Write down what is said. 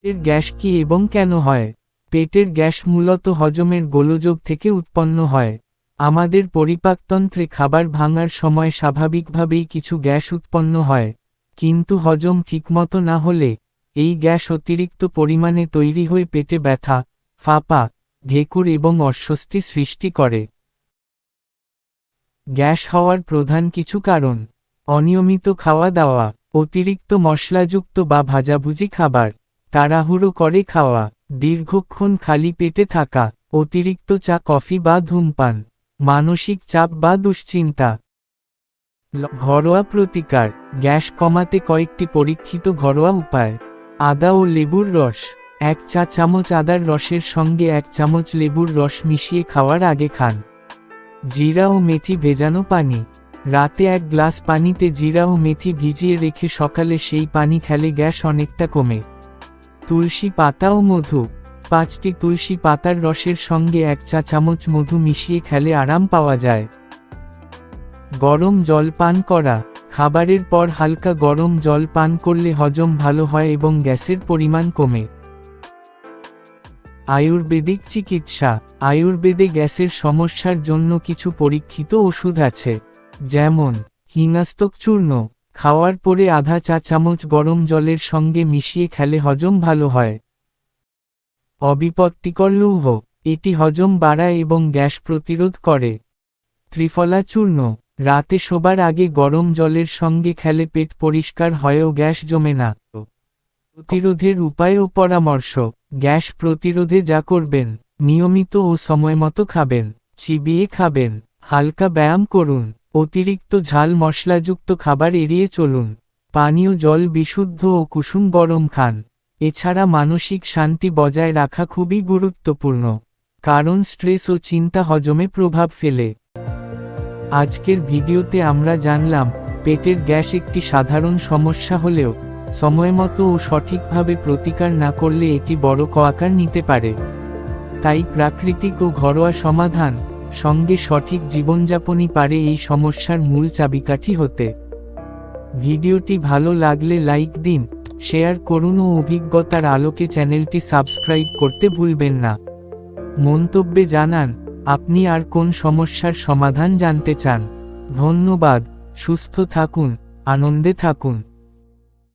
পেটের গ্যাস কি এবং কেন হয়? পেটের গ্যাস মূলত হজমের গোলযোগ থেকে উৎপন্ন হয়। আমাদের পরিপাকতন্ত্রে খাবার ভাঙার সময় স্বাভাবিকভাবেই কিছু গ্যাস উৎপন্ন হয়, কিন্তু হজম ঠিকমতো না হলে এই গ্যাস অতিরিক্ত পরিমাণে তৈরি হয়ে পেটে ব্যথা, ফাঁপা, ঢেকুর এবং অস্বস্তি সৃষ্টি করে। গ্যাস হওয়ার প্রধান কিছু কারণ: অনিয়মিত খাওয়া দাওয়া, অতিরিক্ত মশলাযুক্ত বা ভাজাভুজি খাবার, তাড়াহুড়ো করে খাওয়া, দীর্ঘক্ষণ খালি পেটে থাকা, অতিরিক্ত চা কফি বা ধূমপান, মানসিক চাপ বা দুশ্চিন্তা। ঘরোয়া প্রতিকার: গ্যাস কমাতে কয়েকটি পরীক্ষিত ঘরোয়া উপায়। আদা ও লেবুর রস। 1 চা চামচ আদার রসের সঙ্গে 1 চামচ লেবুর রস মিশিয়ে খাওয়ার আগে খান। জিরা ও মেথি ভেজানো পানি। রাতে 1 গ্লাস পানিতে জিরা ও মেথি ভিজিয়ে রেখে সকালে সেই পানি খেলে গ্যাস অনেকটা কমে। তুলসী পাতা ও মধু। 5টি তুলসী পাতার রসের সঙ্গে 1 চা চামচ মধু মিশিয়ে খেলে আরাম পাওয়া যায়। গরম জল পান করা। খাবারের পর হালকা গরম জল পান করলে হজম ভালো হয় এবং গ্যাসের পরিমাণ কমে। আয়ুর্বেদিক চিকিৎসা। আয়ুর্বেদে গ্যাসের সমস্যার জন্য কিছু পরীক্ষিত ওষুধ আছে, যেমন হিঙাস্তক চূর্ণ। খাওয়ার পরে আধা চা চামচ গরম জলের সঙ্গে মিশিয়ে খেলে হজম ভালো হয়। অবিপত্তিকর লৌহ। এটি হজম বাড়ায় এবং গ্যাস প্রতিরোধ করে। ত্রিফলা চূর্ণ। রাতে শোবার আগে গরম জলের সঙ্গে খেলে পেট পরিষ্কার হয় ও গ্যাস জমে না। প্রতিরোধের উপায় ও পরামর্শ: গ্যাস প্রতিরোধে যা করবেন: নিয়মিত ও সময়মতো খাবেন, চিবিয়ে খাবেন, হালকা ব্যায়াম করুন, অতিরিক্ত ঝাল মশলাযুক্ত খাবার এড়িয়ে চলুন, পানীয় জল বিশুদ্ধ ও কুসুম গরম খান। এছাড়া মানসিক শান্তি বজায় রাখা খুবই গুরুত্বপূর্ণ, কারণ স্ট্রেস ও চিন্তা হজমে প্রভাব ফেলে। আজকের ভিডিওতে আমরা জানলাম, পেটের গ্যাস একটি সাধারণ সমস্যা হলেও সময়মতো ও সঠিকভাবে প্রতিকার না করলে এটি বড় আকার নিতে পারে। তাই প্রাকৃতিক ও ঘরোয়া সমাধান সঙ্গে সঠিক জীবনযাপনই পারে এই সমস্যার মূল চাবিকাঠি হতে। ভিডিওটি ভালো লাগলে লাইক দিন, শেয়ার করুন ও অভিজ্ঞতার আলোকে চ্যানেলটি সাবস্ক্রাইব করতে ভুলবেন না। মন্তব্যে জানান আপনি আর কোন সমস্যার সমাধান জানতে চান। ধন্যবাদ। সুস্থ থাকুন, আনন্দে থাকুন।